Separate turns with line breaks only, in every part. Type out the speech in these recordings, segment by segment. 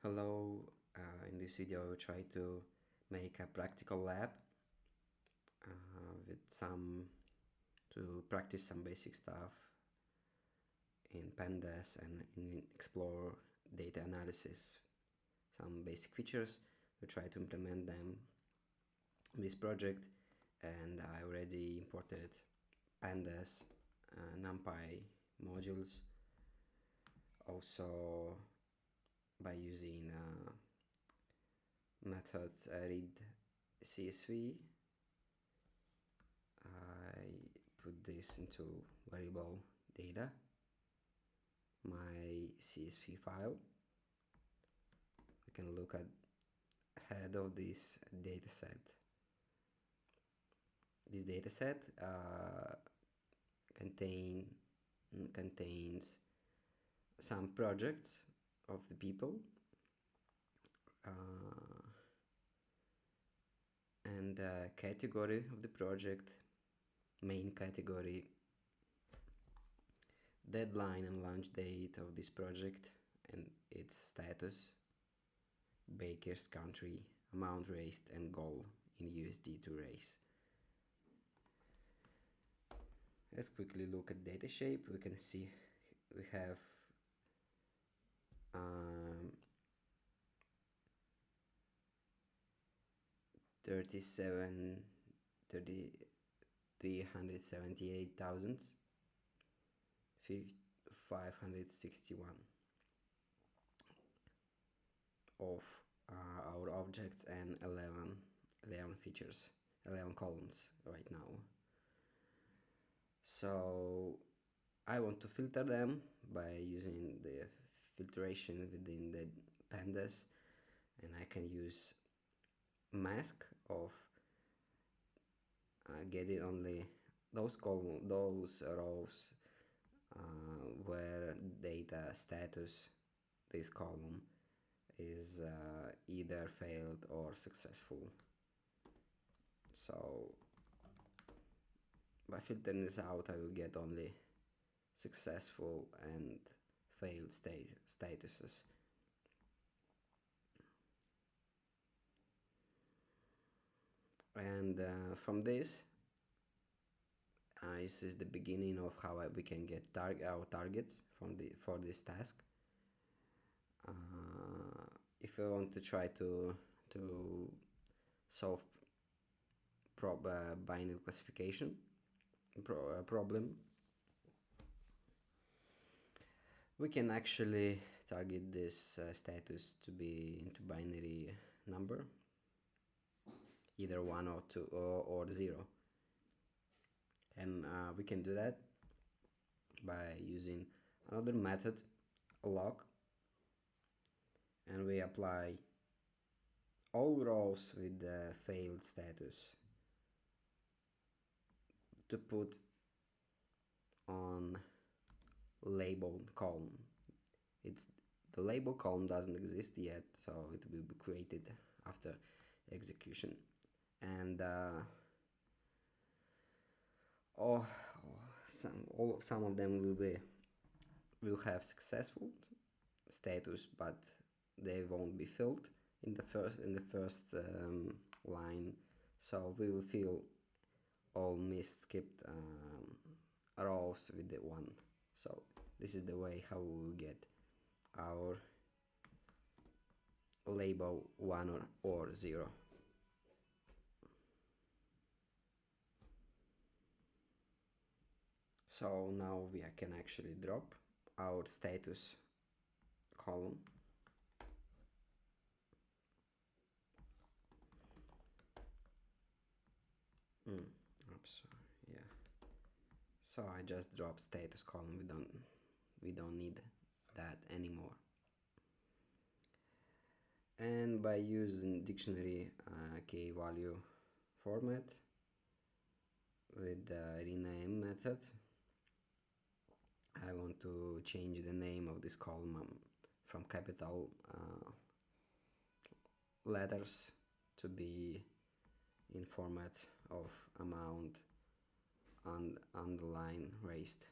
Hello, in this video I will try to make a practical lab to practice some basic stuff in pandas and explore data analysis, some basic features. We'll try to implement them in this project, and I already imported pandas, NumPy modules, also by using method read CSV. I put this into variable data, my CSV file. We can look at head of this dataset. This dataset contains some projects of the people and the category of the project, main category, deadline and launch date of this project and its status, baker's country, amount raised and goal in USD to raise. Let's quickly look at data shape. We can see we have 378,561 of our objects and 11 features, 11 columns right now. So I want to filter them by using the filtration within the pandas, and I can use mask of getting only those rows where data status, this column, is either failed or successful. So by filtering this out, I will get only successful and failed statuses. And from this is the beginning of how we can get our targets for this task. If we want to try to solve binary classification problem, we can actually target this status to be into binary number, either 1 or 2 or 0, and we can do that by using another method, log, and we apply all rows with the failed status to put on labeled column. The label column doesn't exist yet, so it will be created after execution, and some of them will have successful status, but they won't be filled in the first line, so we will fill all skipped rows with the 1. So this is the way how we will get our label 1 or 0. So now we can actually drop our status column. Oops, yeah. So I just dropped status column. We don't need that anymore. And by using dictionary key value format with the rename method, I want to change the name of this column from capital letters to be in format of amount and underline raised.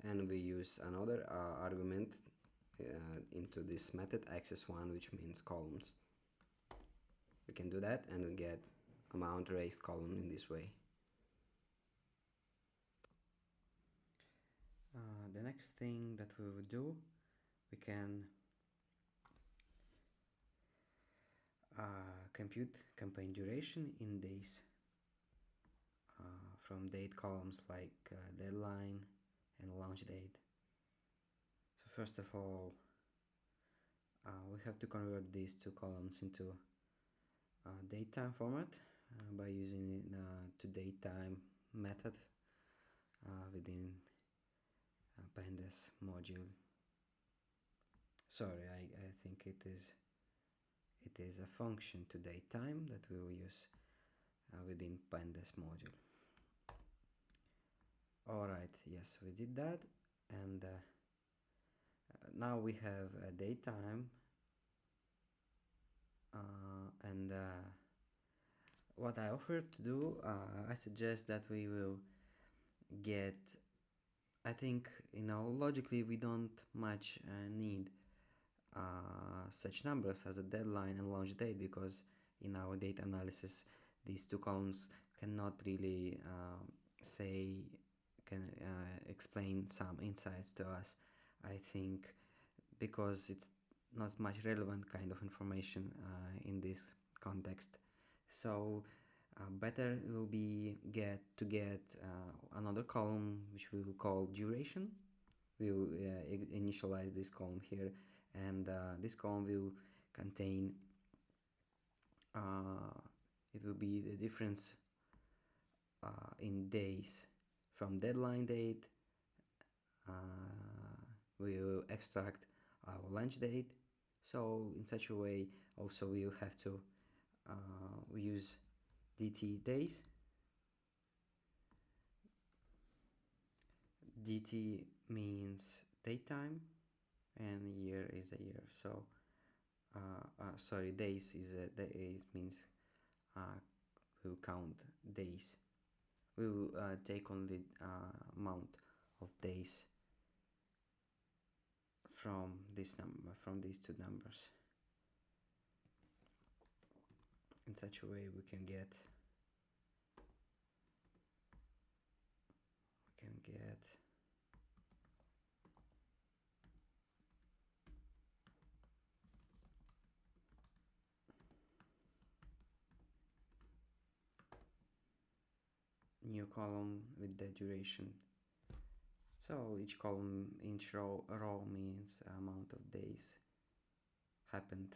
and we use another argument into this method access1, which means columns. We can do that and we get amount raised column in this way. The next thing that we will do, we can compute campaign duration in days from date columns like deadline and launch date. So first of all, we have to convert these two columns into datetime format by using to datetime method within pandas module. Sorry, I think it is a function to datetime that we will use within pandas module. Alright, yes, we did that, and now we have a datetime, and what I offer to do, I suggest that we will get, I think, logically we don't much need such numbers as a deadline and launch date, because in our data analysis these two columns cannot really explain some insights to us, I think, because it's not much relevant kind of information in this context. So better will be to get another column which we will call duration. We will initialize this column here, and this column will contain it will be the difference in days from deadline date. We will extract our launch date, so in such a way also we will have to use dt days. dt means datetime and year is a year, so sorry, days is days means we'll count days. We will take only amount of days from this number, from these two numbers. In such a way we can get new column with the duration. So each column, each row means amount of days happened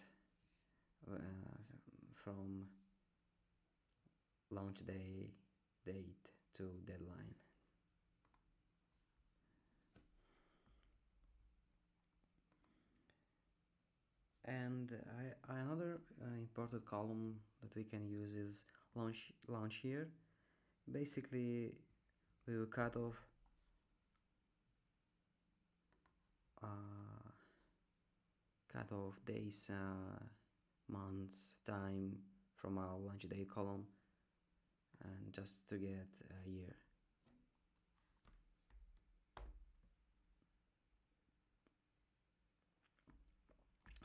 from launch date to deadline. And another important column that we can use is launch year. Basically, we will cut off days, months, time from our launch date column, and just to get a year.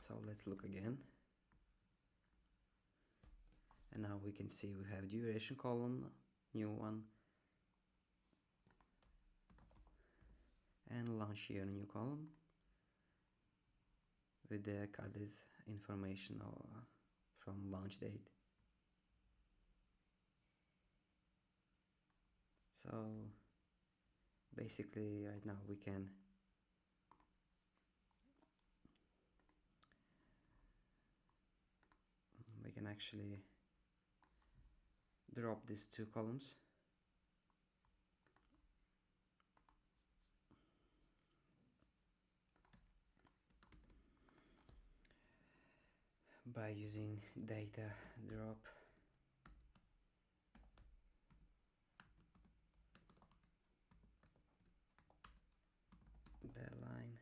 So let's look again, and now we can see we have duration column, new one, and launch year, new column with the coded information from launch date. So basically right now we can actually drop these two columns by using data drop deadline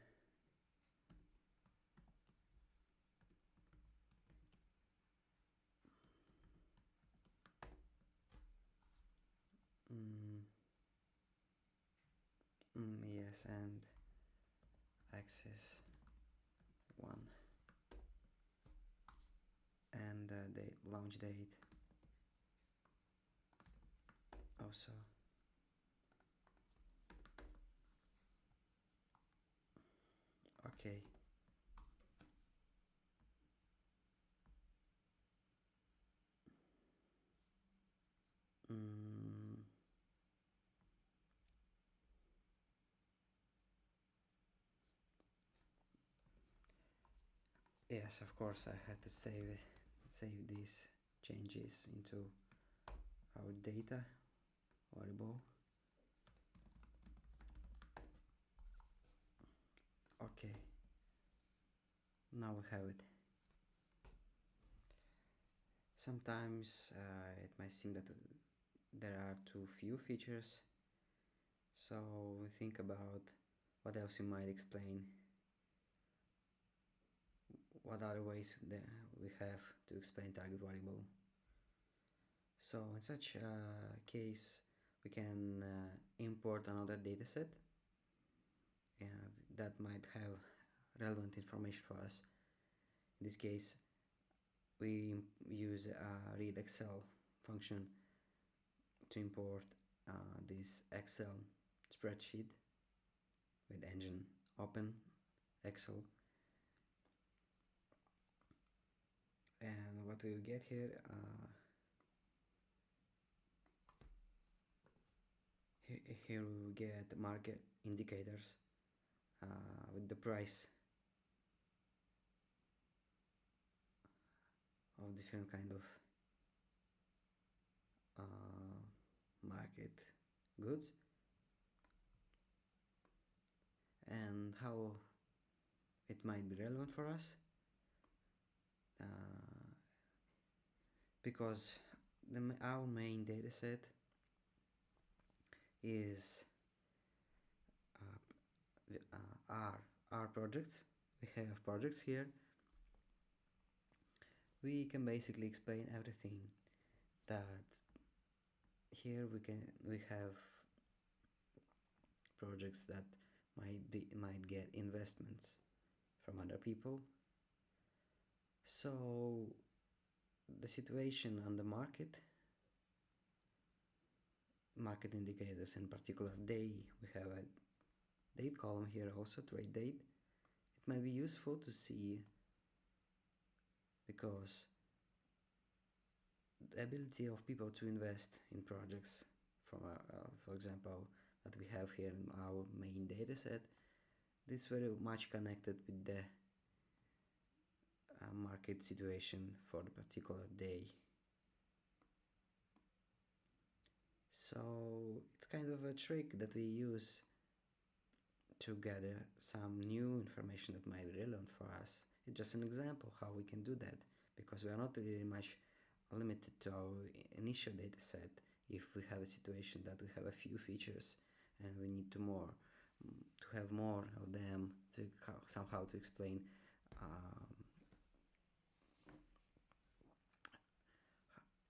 yeah, yes, and access 1, and the launch date also. Okay. Yes, of course I had to save these changes into our data variable. Okay, now we have it. Sometimes it might seem that there are too few features, so think about what else you might explain. What other ways that we have to explain target variable? So in such a case, we can import another dataset that might have relevant information for us. In this case, we use a read Excel function to import this Excel spreadsheet with engine open Excel, and what we will get here, here we will get market indicators with the price of different kind of market goods, and how it might be relevant for us, because our main dataset is our projects. We have projects here. We can basically explain everything. That here we have projects that might get investments from other people. So the situation on the market indicators, in particular day, we have a date column here also, trade date. It might be useful to see, because the ability of people to invest in projects from for example, that we have here in our main dataset, this is very much connected with the market situation for the particular day. So it's kind of a trick that we use to gather some new information that might be relevant for us. It's just an example how we can do that, because we are not really much limited to our initial data set. If we have a situation that we have a few features and we need to have more of them to somehow to explain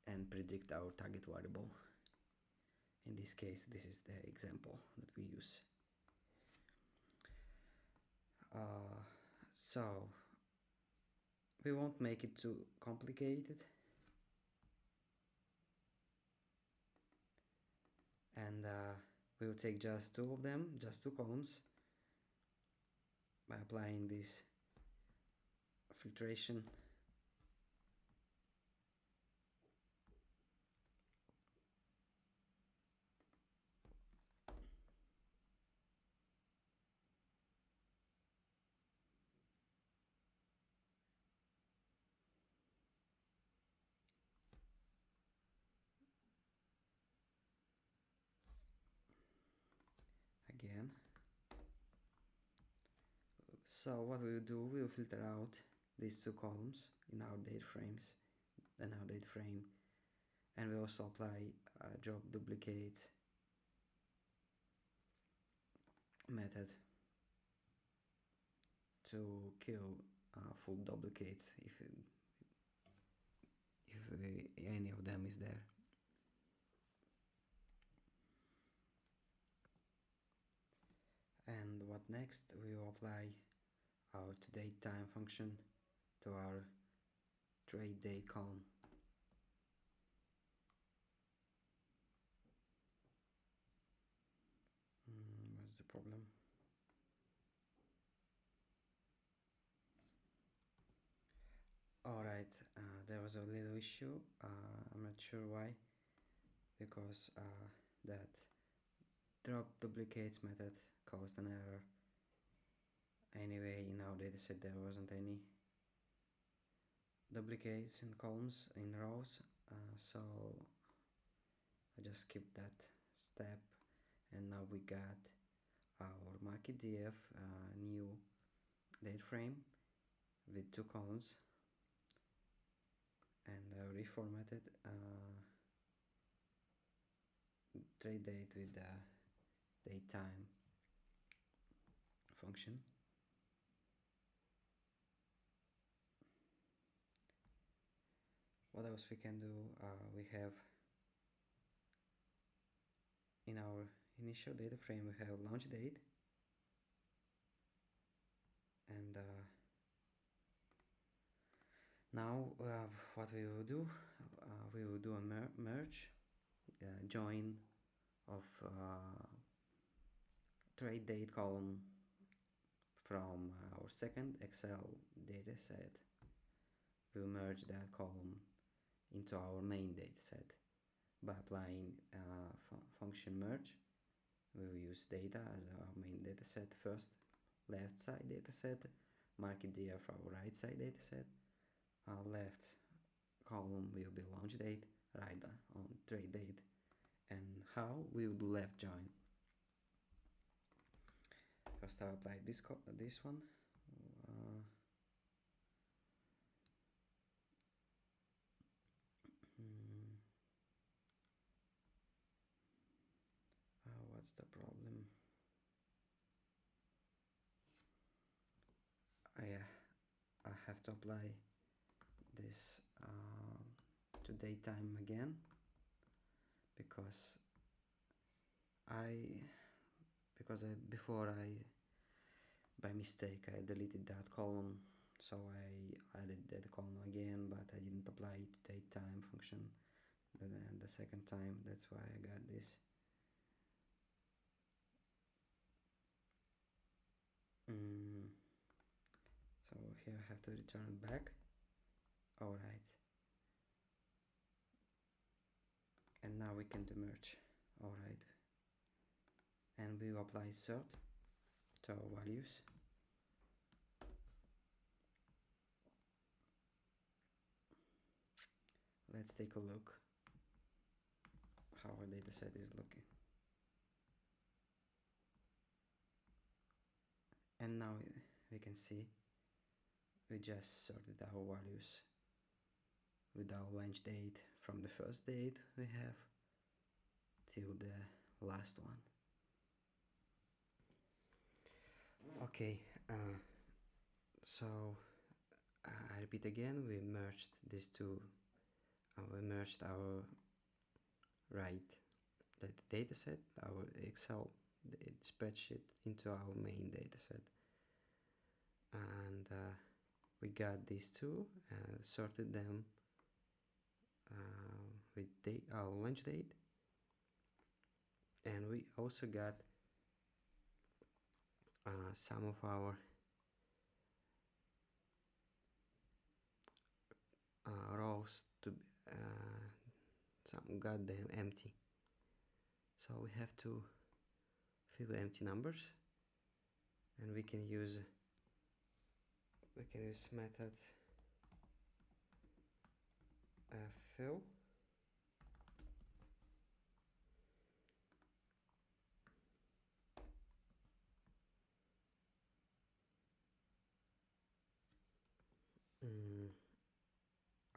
and predict our target variable. In this case, this is the example that we use. So we won't make it too complicated, and we will take just two of them, just two columns, by applying this filtration. Again. So what we will do, we will filter out these two columns in our date frames, and our date frame, and we also apply a job duplicate method to kill full duplicates if any of them is there. next we will apply our toDate time function to our trade date column. What's the problem? Alright, there was a little issue, I'm not sure why, because that drop duplicates method caused an error. Anyway, in our dataset there wasn't any duplicates in columns, in rows, so I just skipped that step, and now we got our market.df new date frame with 2 columns, and reformatted trade date with the date time function. What else we can do? We have in our initial data frame we have launch date, and now what we will do, we will do a merge, join of trade date column from our second Excel dataset. We'll merge that column into our main dataset by applying function merge. We will use data as our main dataset first, left side dataset, market.df our right side dataset. Our left column will be launch date, right on trade date, and how we will do left join. First I'll apply this one. What's the problem? I have to apply this toDate time again, because before by mistake I deleted that column, so I added that column again, but I didn't apply toDate time function the second time. That's why I got this. So here I have to return it back. Alright, and now we can do merge. Alright, and we will apply sort to our values. Let's take a look how our dataset is looking. And now we can see we just sorted our values with our launch date from the first date we have till the last one. Okay, so I repeat again, we merged these two, we merged our right dataset, our Excel spreadsheet, into our main dataset, and we got these two and sorted them with our launch date, and we also got some of our rows to some got them empty, so we have to fill empty numbers, and we can use method fill.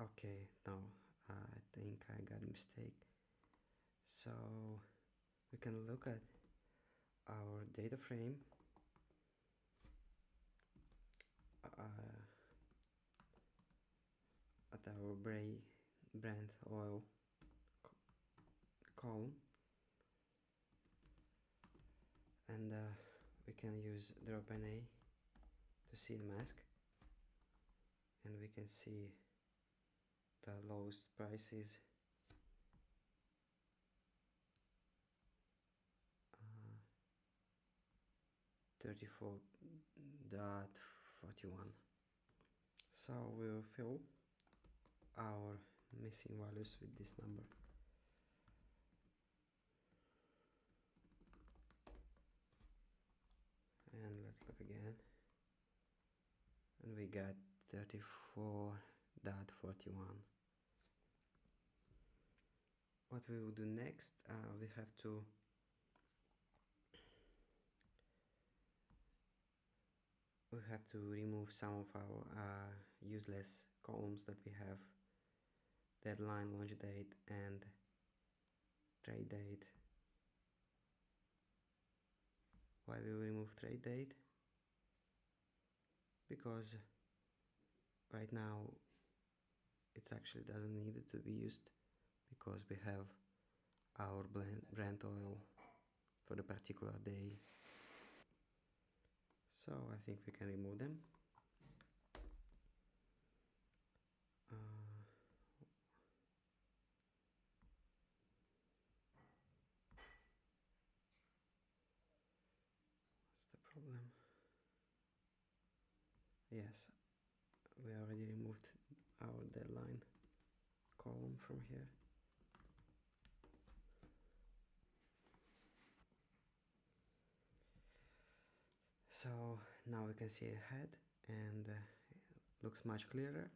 Okay, no, I think I got a mistake. So we can look at our data frame, at our brand oil column, and we can use drop NA to see the mask, and we can see the lowest prices. 34.41. So we'll fill our missing values with this number. And let's look again. And we got 34.41. What we will do next, we have to remove some of our useless columns that we have: deadline, launch date, and trade date. Why we will remove trade date? Because right now it actually doesn't need it to be used, because we have our Brent oil for the particular day. So I think we can remove them. What's the problem? Yes, we already removed our deadline column from here. So now we can see ahead, and looks much clearer,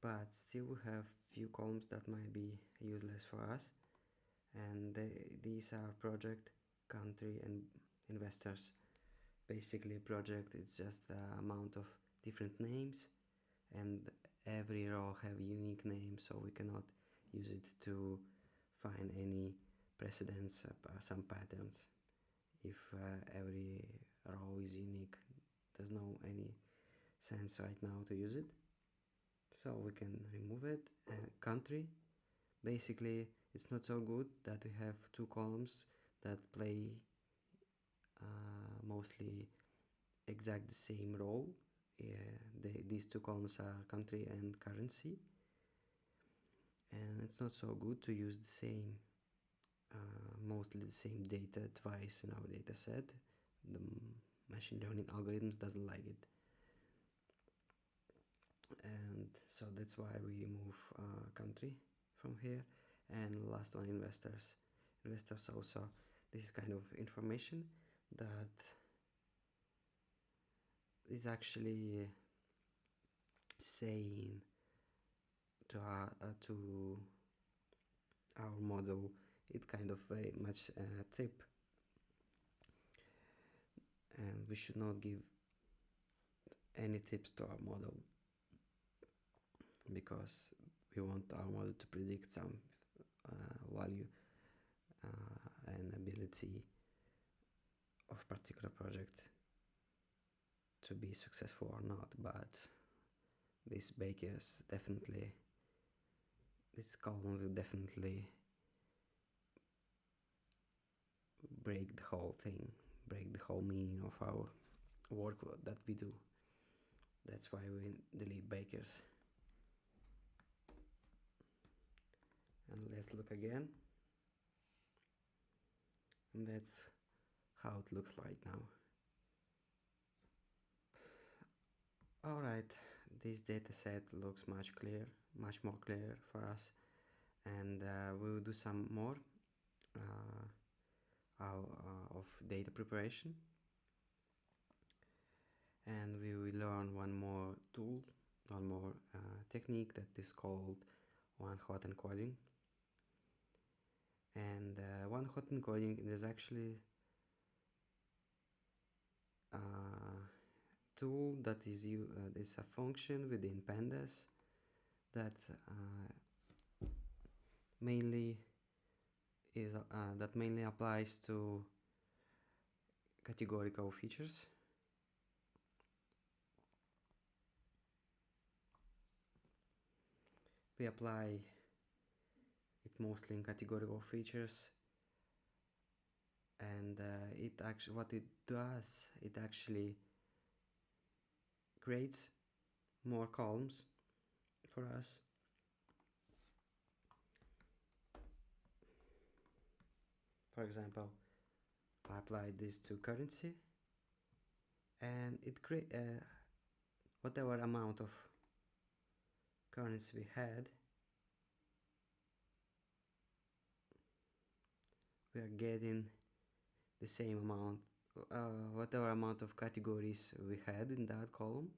but still we have few columns that might be useless for us, and these are project, country, and investors. Basically, project is just the amount of different names, and every row have unique names, so we cannot use it to find any precedents, some patterns. If every row is unique, there's no any sense right now to use it, so we can remove it. Country, basically it's not so good that we have two columns that play mostly exact the same role. These two columns are country and currency, and it's not so good to use the same mostly the same data twice in our data set. The machine learning algorithms doesn't like it, and so that's why we remove country from here. And last one, investors. Investors also, this is kind of information that is actually saying to our model, it kind of very much tip, and we should not give any tips to our model, because we want our model to predict some value and ability of particular project to be successful or not. But this column will definitely break the whole thing, break the whole meaning of our work that we do. That's why we delete bakers. And let's look again, and that's how it looks like now. Alright, this data set looks much more clear for us, and we will do some more of data preparation, and we will learn one more tool, one more technique that is called one-hot encoding. And one-hot encoding is actually a tool that is a function within pandas that mainly applies to categorical features. We apply it mostly in categorical features, and what it does, it actually creates more columns for us. For example, I apply this to currency, and it create whatever amount of currency we had, we are getting the same amount, whatever amount of categories we had in that column,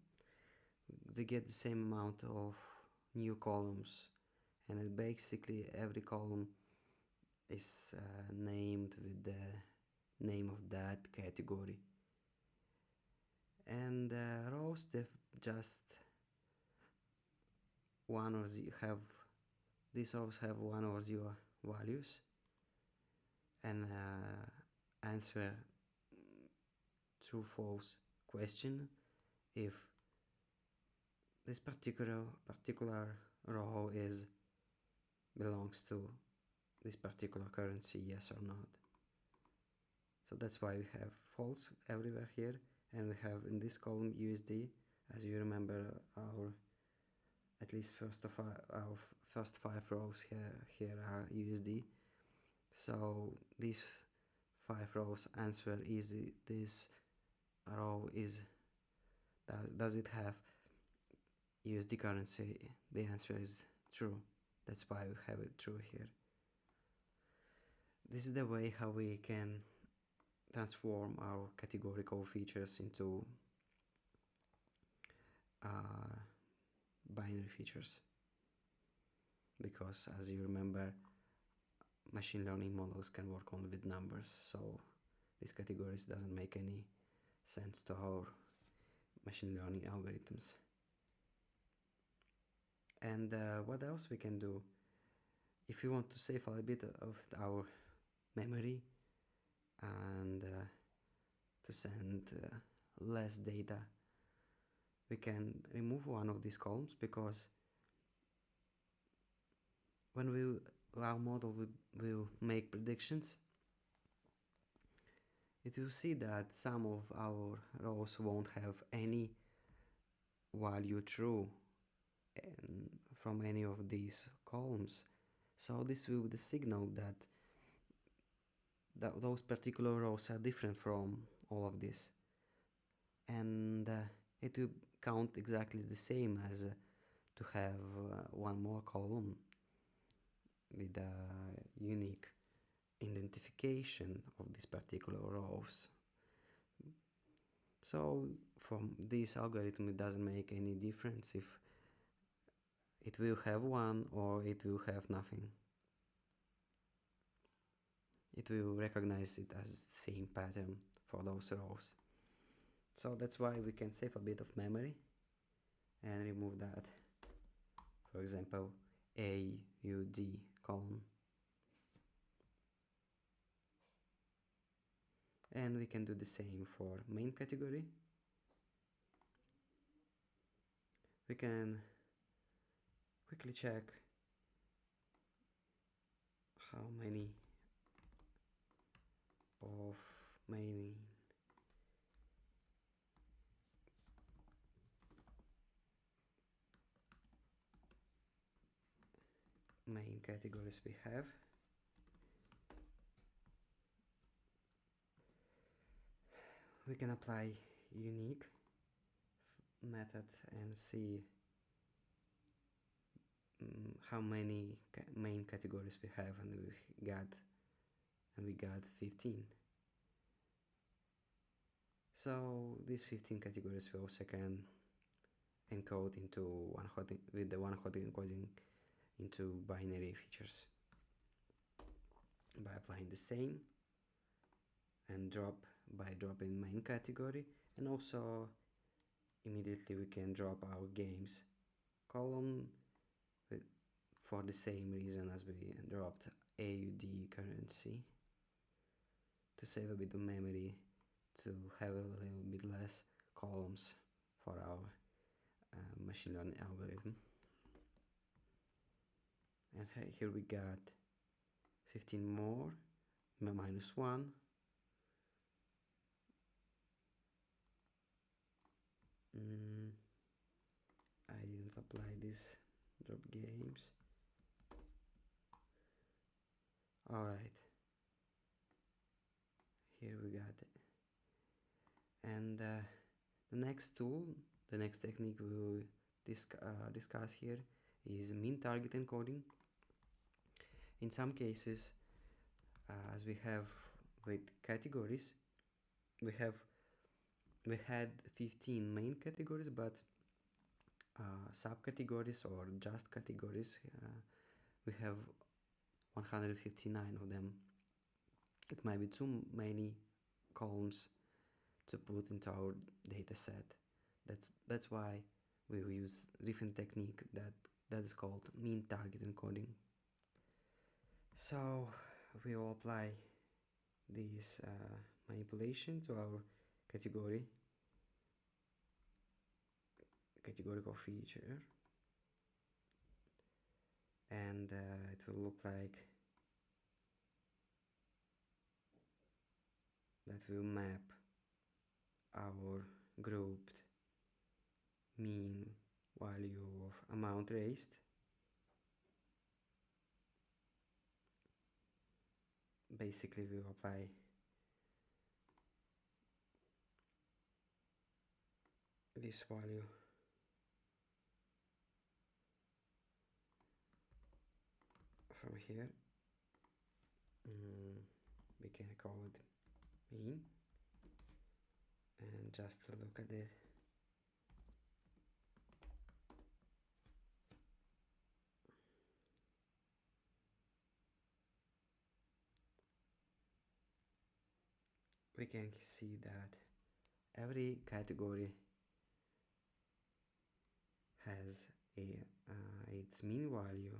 they get the same amount of new columns, and basically every column is named with the name of that category, and rows, they just one or zero have, these rows have one or zero values, and answer true false question if this particular row is belongs to this particular currency, yes or not. So that's why we have false everywhere here, and we have in this column USD. As you remember, our at least our first 5 rows here are USD. So these 5 rows answer is this row is does it have USD currency? The answer is true. That's why we have it true here. This is the way how we can transform our categorical features into binary features, because as you remember, machine learning models can work only with numbers, so these categories doesn't make any sense to our machine learning algorithms. And what else we can do? If you want to save a little bit of our memory and to send less data, we can remove one of these columns, because when our model will make predictions, it will see that some of our rows won't have any value true from any of these columns. So this will be the signal that those particular rows are different from all of this, and it will count exactly the same as to have one more column with a unique identification of these particular rows. So from this algorithm, it doesn't make any difference if it will have one or it will have nothing. It will recognize it as the same pattern for those rows. So that's why we can save a bit of memory and remove that. For example, AUD column. And we can do the same for main category. We can quickly check how many of main categories we have. We can apply unique method and see how many main categories we have, and we got 15. So these 15 categories we also can encode into with the one-hot encoding into binary features by applying the same and by dropping main category, and also immediately we can drop our games column for the same reason as we dropped AUD currency, to save a bit of memory, to have a little bit less columns for our machine learning algorithm. And here we got 15 more, minus 1, apply this drop games. Alright, here we got it. And the next tool, the next technique we will discuss here is mean target encoding. In some cases, as we have with categories, we had 15 main categories, but subcategories or just categories, we have 159 of them. It might be too many columns to put into our data set. That's why we will use different technique that is called mean target encoding. So we will apply this manipulation to our categorical feature, and it will look like that will map our grouped mean value of amount raised basically we will apply this value from here. We can call it mean, and just to look at it, we can see that every category has its mean value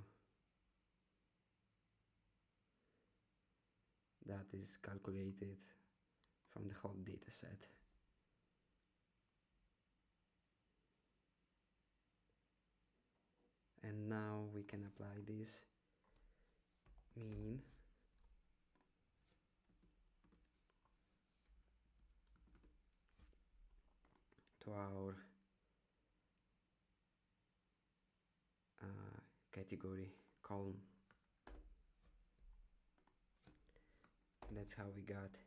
that is calculated from the whole data set. And now we can apply this mean to our category column. And that's how we got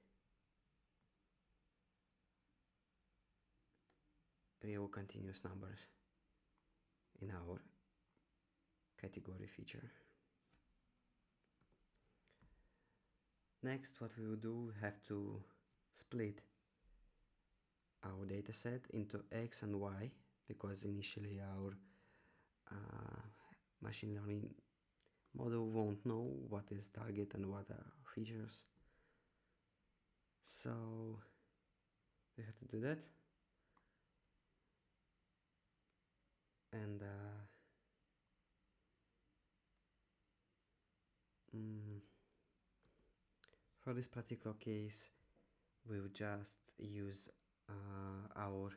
real continuous numbers in our category feature. Next, what we will do, we have to split our dataset into X and Y, because initially our machine learning model won't know what is target and what are features. So we have to do that. And for this particular case, we will just use our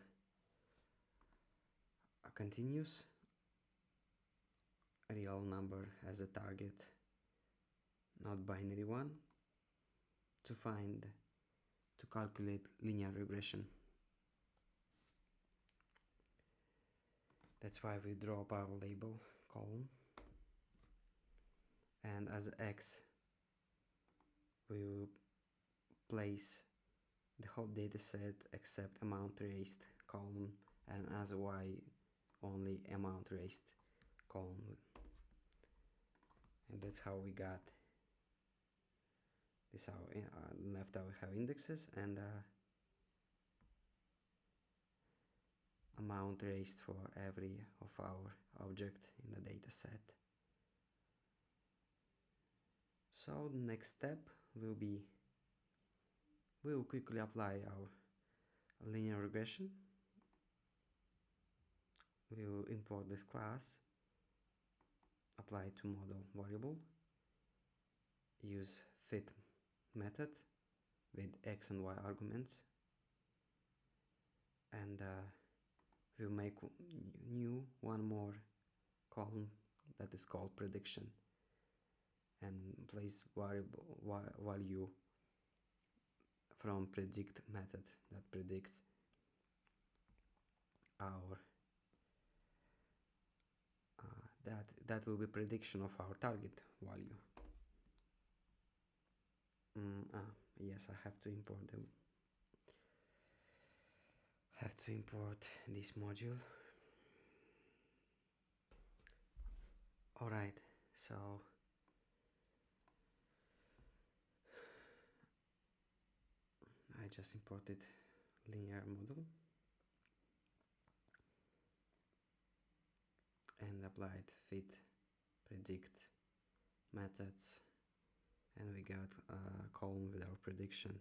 continuous real number as a target, not binary one, to calculate linear regression. That's why we drop our label column, and as X we will place the whole dataset except amount raised column, and as Y only amount raised column. And that's how we got this. Our left we have indexes and amount raised for every of our object in the data set. So the next step will be, we will quickly apply our linear regression. We will import this class, apply to model variable, use fit method with X and Y arguments, and we'll make one more column that is called prediction, and place variable value from predict method that predicts our that will be prediction of our target value. Yes, I have to import them. Have to import this module. Alright, so I just imported linear model and applied fit predict methods, and we got a column with our prediction.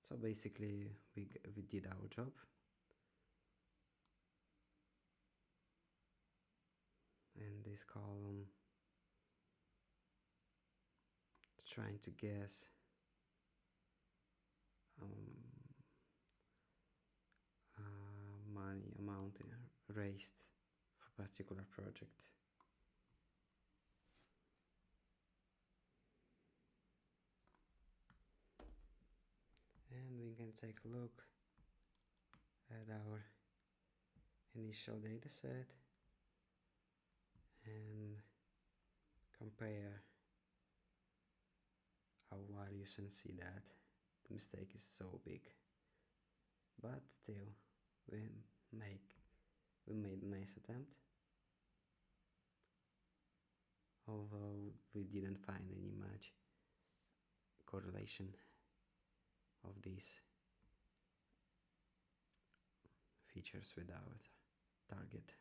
So basically we did our job. And this column is trying to guess money amount raised for particular project. And we can take a look at our initial data set and compare our values and see that the mistake is so big, but still we made a nice attempt, although we didn't find any much correlation of these features with our target.